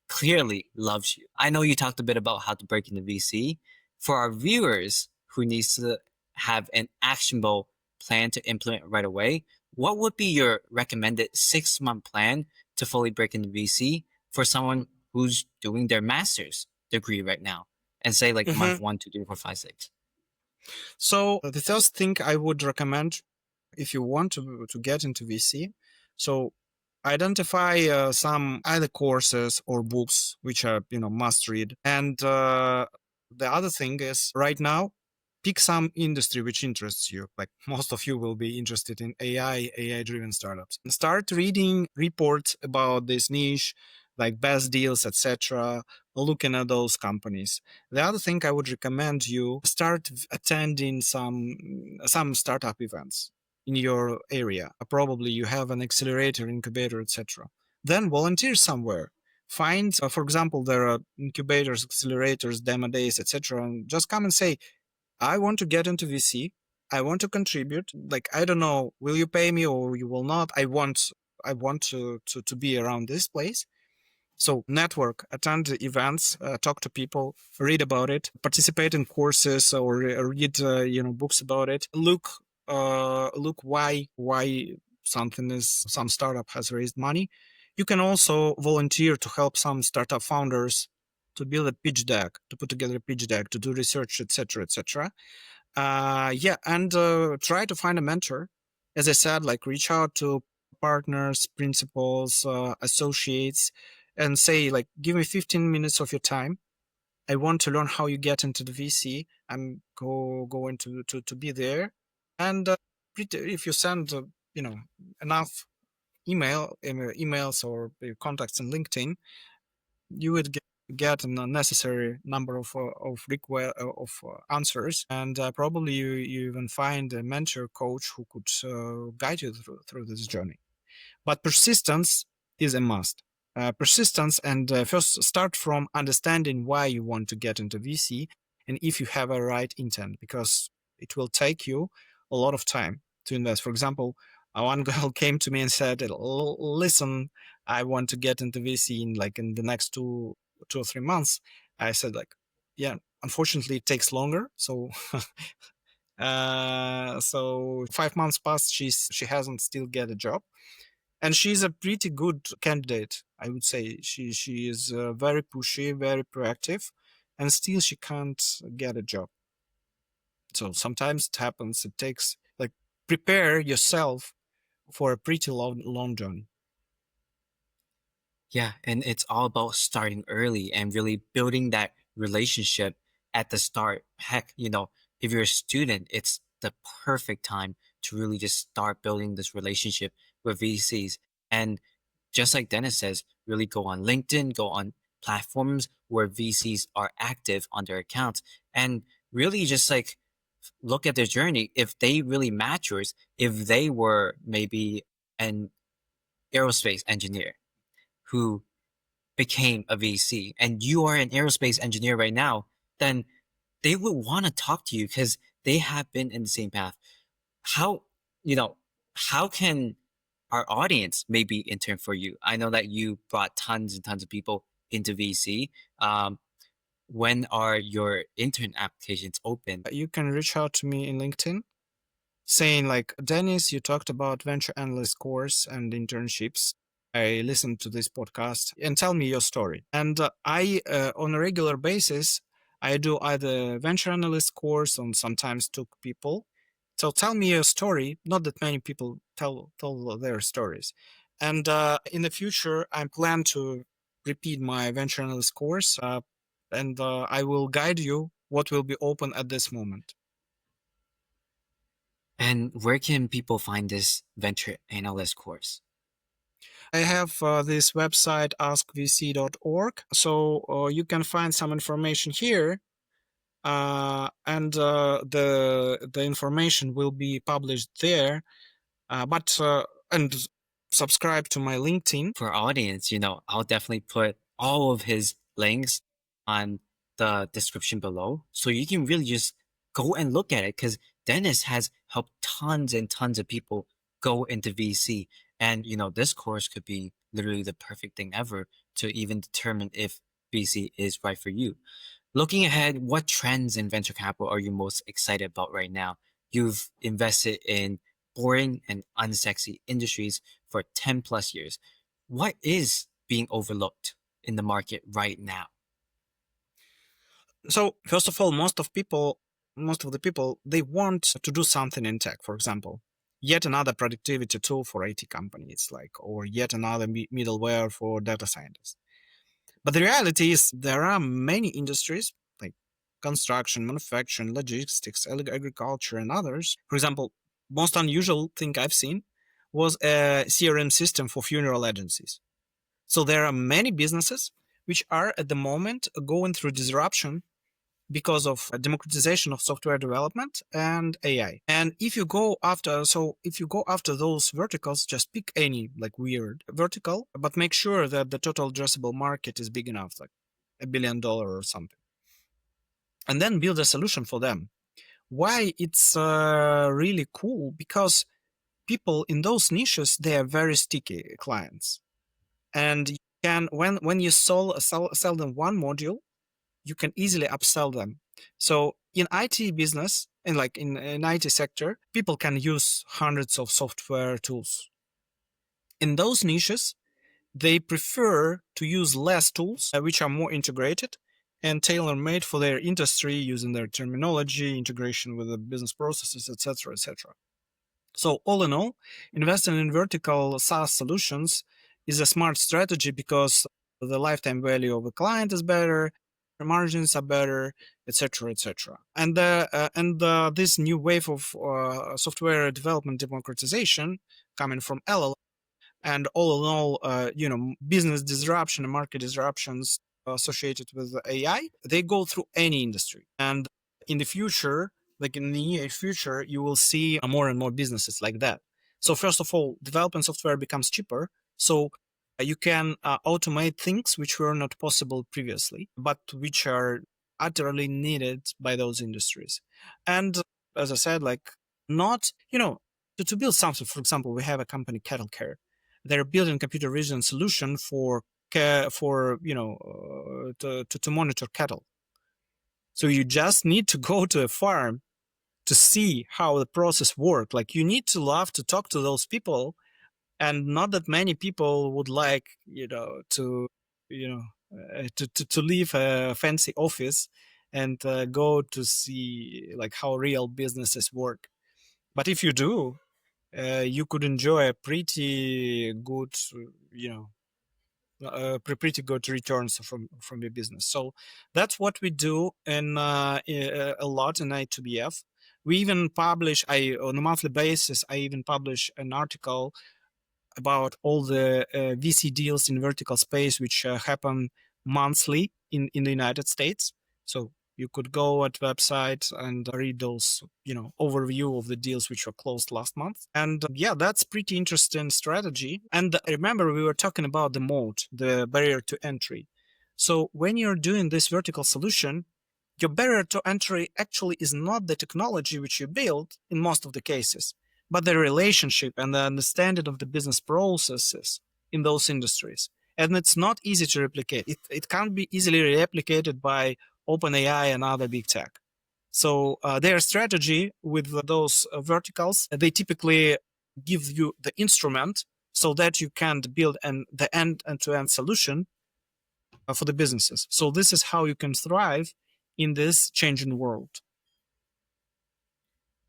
clearly loves you. I know you talked a bit about how to break into VC. For our viewers who needs to have an actionable plan to implement right away, what would be your recommended 6-month plan to fully break into VC for someone who's doing their master's degree right now, and say like Mhm. month 1, 2, 3, 4, 5, 6? So the first thing I would recommend if you want to get into VC, so identify some either courses or books which are must read. And the other thing is right now, pick some industry which interests you. Like most of you will be interested in AI driven startups. Start reading reports about this niche, like best deals, etc. Looking at those companies. The other thing I would recommend you start attending some startup events in your area. Probably you have an accelerator, incubator, etc. Then volunteer somewhere. Find, for example, there are incubators, accelerators, demo days, etc. And just come and say, I want to get into VC. I want to contribute. Like, I don't know, will you pay me or you will not? I want to be around this place. So network, attend events, talk to people, read about it, participate in courses or read books about it. Look why some startup has raised money. You can also volunteer to help some startup founders to build a pitch deck, to put together a pitch deck, to do research, etc., etc. Yeah, and try to find a mentor. As I said, like reach out to partners, principals, associates, and say like, give me 15 minutes of your time. I want to learn how you get into the VC. I'm going to be there, and if you send enough emails or contacts in LinkedIn, you would get a necessary number of answers, and probably you even find a mentor coach who could guide you through this journey. But persistence is a must. Persistence, and first start from understanding why you want to get into VC and if you have a right intent, because it will take you a lot of time to invest. For example, one girl came to me and said, "Listen, I want to get into VC in the next 2 or 3 months." I said, like, yeah, unfortunately, it takes longer. So, so 5 months passed. She hasn't still get a job, and she's a pretty good candidate, I would say. She is very pushy, very proactive, and still she can't get a job. So sometimes it happens. It takes like prepare yourself for a pretty long journey. Yeah, and it's all about starting early and really building that relationship at the start. Heck, if you're a student, it's the perfect time to really just start building this relationship with VCs. And just like Dennis says, really go on LinkedIn, go on platforms where VCs are active on their accounts, and really just like look at their journey. If they really match yours, if they were maybe an aerospace engineer who became a VC and you are an aerospace engineer right now, then they would want to talk to you because they have been in the same path. How, you know, how can our audience maybe intern for you? I know that you brought tons and tons of people into VC. When are your intern applications open? You can reach out to me in LinkedIn saying like, Dennis, you talked about venture analyst course and internships. I listened to this podcast, and tell me your story. And on a regular basis, I do either venture analyst course and sometimes took people. So tell me your story. Not that many people tell their stories. And in the future, I plan to repeat my venture analyst course, and I will guide you what will be open at this moment. And where can people find this venture analyst course? I have this website askvc.org, so you can find some information here, and the information will be published there. But and subscribe to my LinkedIn. For our audience, I'll definitely put all of his links on the description below. So you can really just go and look at it because Dennis has helped tons and tons of people go into VC. And, this course could be literally the perfect thing ever to even determine if VC is right for you. Looking ahead, what trends in venture capital are you most excited about right now? You've invested in boring and unsexy industries for 10 plus years. What is being overlooked in the market right now? So first of all, most of the people, they want to do something in tech. For example, yet another productivity tool for IT companies, or yet another middleware for data scientists. But the reality is there are many industries like construction, manufacturing, logistics, agriculture, and others. For example, most unusual thing I've seen was a CRM system for funeral agencies. So there are many businesses which are at the moment going through disruption because of democratization of software development and AI. And if you go after those verticals, just pick any weird vertical, but make sure that the total addressable market is big enough, like $1 billion or something, and then build a solution for them. Why it's really cool? Because people in those niches, they are very sticky clients, and you can when you sell them one module, you can easily upsell them. So in IT business and in IT sector, people can use hundreds of software tools. In those niches, they prefer to use less tools, which are more integrated and tailor-made for their industry, using their terminology, integration with the business processes, etc., etc. So all in all, investing in vertical SaaS solutions is a smart strategy because the lifetime value of a client is better, the margins are better, etc., etc. And this new wave of software development democratization coming from LLM, and all in all, business disruption and market disruptions associated with AI, they go through any industry. And in the future, like in the near future, you will see more and more businesses like that. So first of all, developing software becomes cheaper. So you can automate things which were not possible previously, but which are utterly needed by those industries. And as I said, not, to build something, for example, we have a company, Cattle Care. They're building computer vision solution for to monitor cattle. So you just need to go to a farm to see how the process works. Like, you need to love to talk to those people, and not that many people would like to leave a fancy office and go to see how real businesses work. But if you do, you could enjoy a pretty good, pretty good returns from your business. So that's what we do a lot in I2BF. We even publish, on a monthly basis, I even publish an article about all the VC deals in vertical space, which happen monthly in the United States. So you could go at website and read those, overview of the deals which were closed last month. And yeah, that's pretty interesting strategy. And remember, we were talking about the moat, the barrier to entry. So when you're doing this vertical solution, your barrier to entry actually is not the technology which you build in most of the cases, but the relationship and the understanding of the business processes in those industries. And it's not easy to replicate. It can't be easily replicated by OpenAI and other big tech. So their strategy with those verticals, they typically give you the instrument so that you can build the end-to-end solution for the businesses. So this is how you can thrive in this changing world.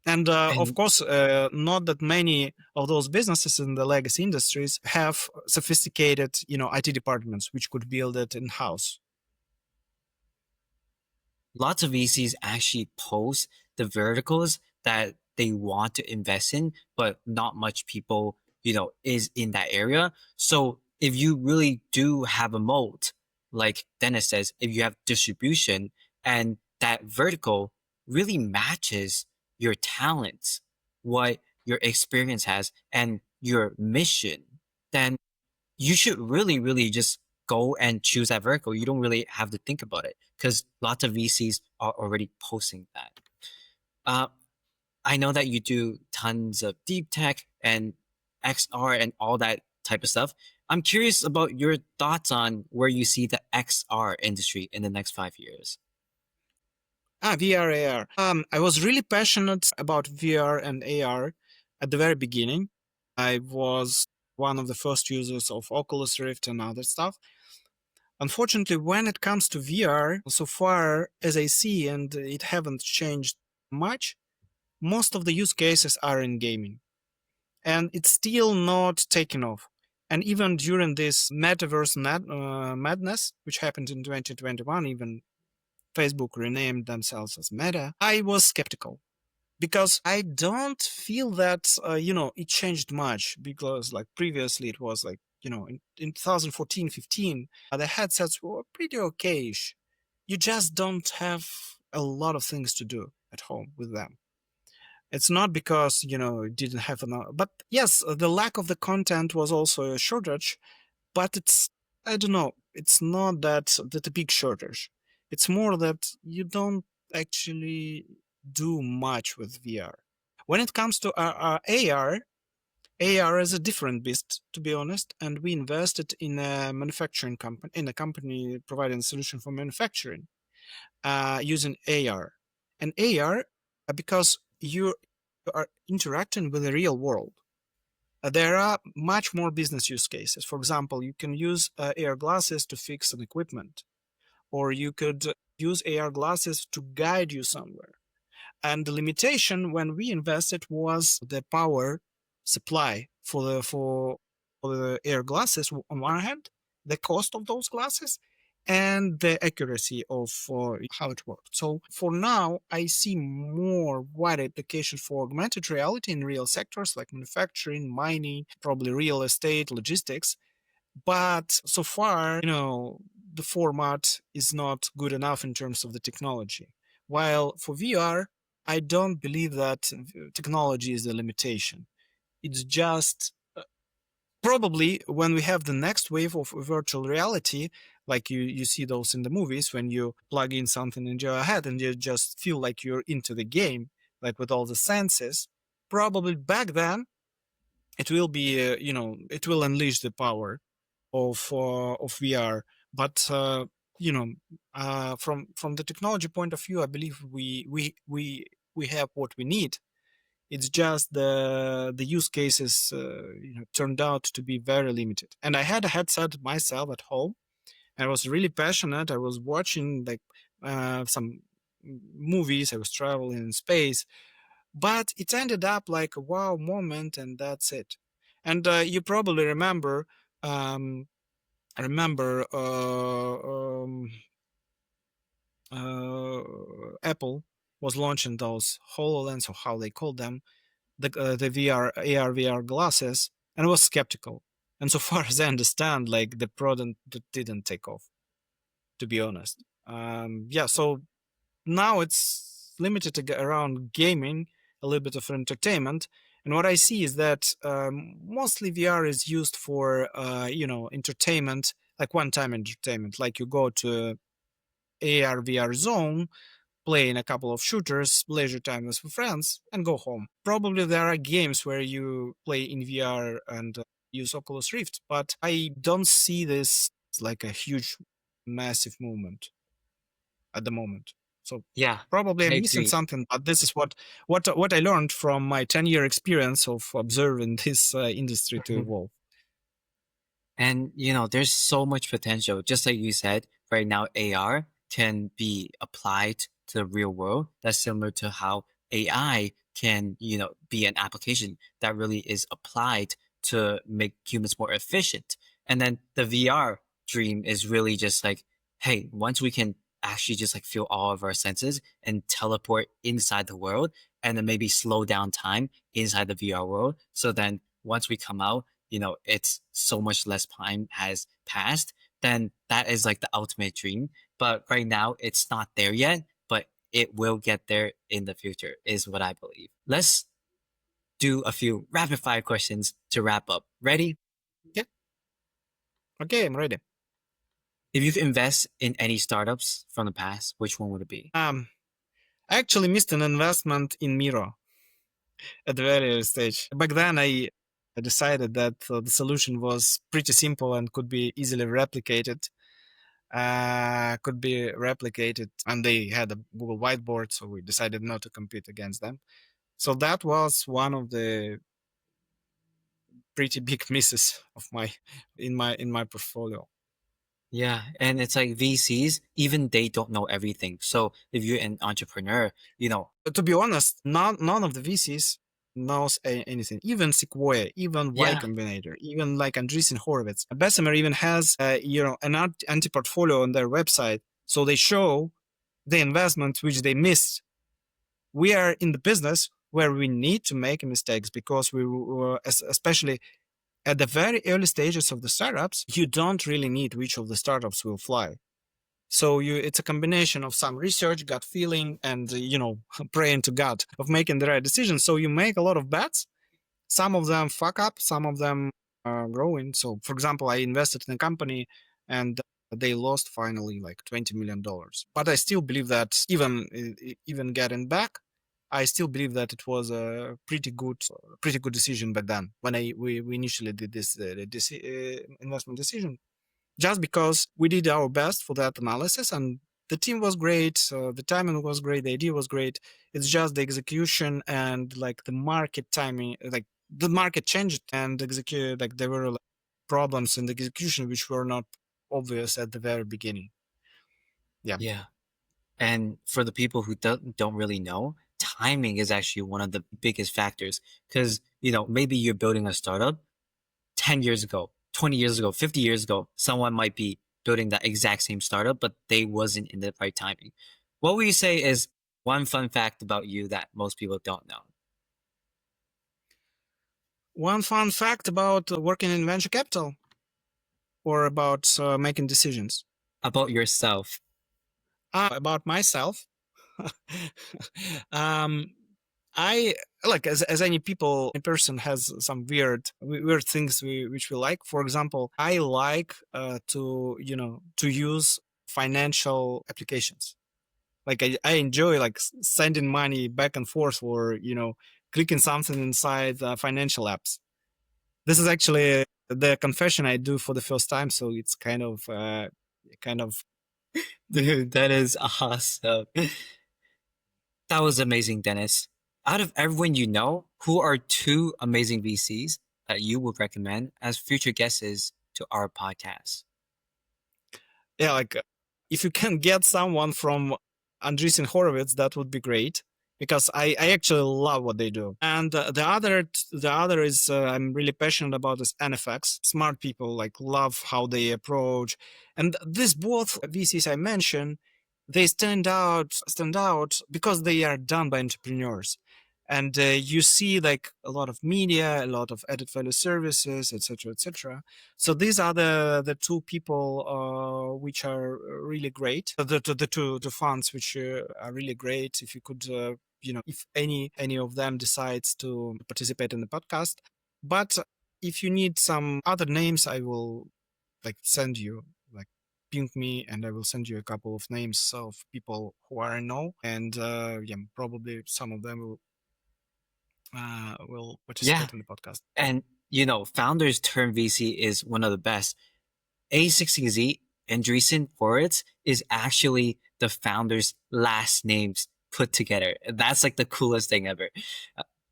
And of course, not that many of those businesses in the legacy industries have sophisticated, IT departments which could build it in-house. Lots of VCs actually post the verticals that they want to invest in, but not much people, is in that area. So if you really do have a moat, like Dennis says, if you have distribution and that vertical really matches your talents, what your experience has, and your mission, then you should really, really just go and choose that vertical. You don't really have to think about it because lots of VCs are already posting that. Uh, I know that you do tons of deep tech and XR and all that type of stuff. I'm curious about your thoughts on where you see the XR industry in the next 5 years. VR, AR. I was really passionate about VR and AR at the very beginning. I was one of the first users of Oculus Rift and other stuff. Unfortunately, when it comes to VR, so far as I see, and it haven't changed much, most of the use cases are in gaming. And it's still not taken off. And even during this metaverse madness, which happened in 2021, even Facebook renamed themselves as Meta, I was skeptical because I don't feel that, it changed much because like previously it was like, in 2014, 15, the headsets were pretty okayish. You just don't have a lot of things to do at home with them. It's not because, it didn't have enough, but yes, the lack of the content was also a shortage, but it's, I don't know, it's not that a big shortage. It's more that you don't actually do much with VR. When it comes to AR is a different beast, to be honest, and we invested in a manufacturing company, in a company providing a solution for manufacturing using AR. And AR, because you are interacting with the real world. There are much more business use cases. For example, you can use AR glasses to fix an equipment, or you could use AR glasses to guide you somewhere. And the limitation when we invested was the power supply for the AR glasses on one hand, the cost of those glasses, and the accuracy of how it worked. So for now, I see more wide applications for augmented reality in real sectors like manufacturing, mining, probably real estate, logistics. But so far, the format is not good enough in terms of the technology. While for VR, I don't believe that technology is the limitation. It's just probably when we have the next wave of virtual reality, like you see those in the movies, when you plug in something into your head and you just feel like you're into the game, like with all the senses, probably back then it will be, it will unleash the power of VR. But from the technology point of view, I believe we have what we need. It's just the use cases turned out to be very limited. And I had a headset myself at home. I was really passionate. I was watching like some movies. I was traveling in space, but it ended up like a wow moment, and that's it. And you probably remember. I remember Apple was launching those HoloLens, or how they call them, the VR, AR, VR glasses, and I was skeptical. And so far as I understand, like the product didn't take off, to be honest. Yeah, so now it's limited to around gaming, a little bit of entertainment. And what I see is that mostly VR is used for, entertainment, like one-time entertainment. Like you go to AR, VR zone, play in a couple of shooters, leisure time with friends, and go home. Probably there are games where you play in VR and use Oculus Rift, but I don't see this like a huge, massive movement at the moment. So Yeah, probably I I'm missing agree. something, but this is what I learned from my 10-year experience of observing this industry to evolve. And there's so much potential. Just like you said, right now AR can be applied to the real world. That's similar to how AI can, be an application that really is applied to make humans more efficient. And then the VR dream is really just like, hey, once we can actually just like feel all of our senses and teleport inside the world and then maybe slow down time inside the VR world. So then once we come out, it's so much less time has passed, then that is like the ultimate dream. But right now it's not there yet, but it will get there in the future, is what I believe. Let's do a few rapid fire questions to wrap up. Ready? Yeah. Okay, I'm ready. If you could invest in any startups from the past, which one would it be? I actually missed an investment in Miro at the very early stage. Back then, I decided that the solution was pretty simple and could be easily replicated. And they had a Google whiteboard, so we decided not to compete against them. So that was one of the pretty big misses of my in my portfolio. Yeah, and it's like VCs, even they don't know everything. So if you're an entrepreneur, But to be honest, none of the VCs knows anything. Even Sequoia, even Y yeah, Combinator, even like Andreessen Horowitz. Bessemer even has an anti-portfolio on their website, so they show the investments which they missed. We are in the business where we need to make mistakes because we were, especially at the very early stages of the startups, you don't really need which of the startups will fly. So it's a combination of some research, gut feeling, and praying to God of making the right decision. So you make a lot of bets. Some of them fuck up, some of them are growing. So, for example, I invested in a company and they lost finally like $20 million. But I still believe that even getting back, I still believe that it was a pretty good decision back then when we initially did this investment decision, just because we did our best for that analysis and the team was great, the timing was great, the idea was great. It's just the execution and like the market timing, like the market changed and execute, like there were like problems in the execution which were not obvious at the very beginning. Yeah. yeah. And for the people who don't really know, timing is actually one of the biggest factors because, maybe you're building a startup 10 years ago, 20 years ago, 50 years ago, someone might be building that exact same startup, but they wasn't in the right timing. What would you say is one fun fact about you that most people don't know One fun fact about working in venture capital or about making decisions. about yourself? About myself. um, I like as any person has some weird things which we like. For example, I like to use financial applications. Like I enjoy like sending money back and forth or clicking something inside financial apps. This is actually the confession I do for the first time, so it's kind of Dude, that is awesome. That was amazing, Dennis. Out of everyone you know, who are two amazing VCs that you would recommend as future guests to our podcast? yeah, like if you can get someone from Andreessen Horowitz, that would be great because I actually love what they do. And the other is I'm really passionate about is NFX. Smart people like love how they approach, and these both VCs I mentioned, they stand out because they are done by entrepreneurs. And you see like a lot of media, a lot of added value services, etc., etc. So these are the two people which are really great. The funds which are really great. If you could, if any of them decides to participate in the podcast, but if you need some other names, I will like send you like ping me and I will send you a couple of names of people who I know, and yeah, probably some of them will Yeah. participate in the podcast. And, founders turn VC is one of the best. A16Z, Andreessen Horowitz, is actually the founder's last names put together. That's like the coolest thing ever.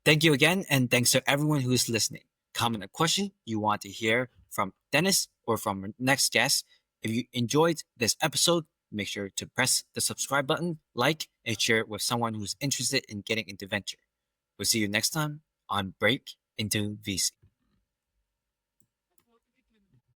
Thank you again, and thanks to everyone who's listening. Comment a question you want to hear from Dennis or from our next guest. If you enjoyed this episode, make sure to press the subscribe button, like, and share it with someone who's interested in getting into venture. We'll see you next time on Break into VC.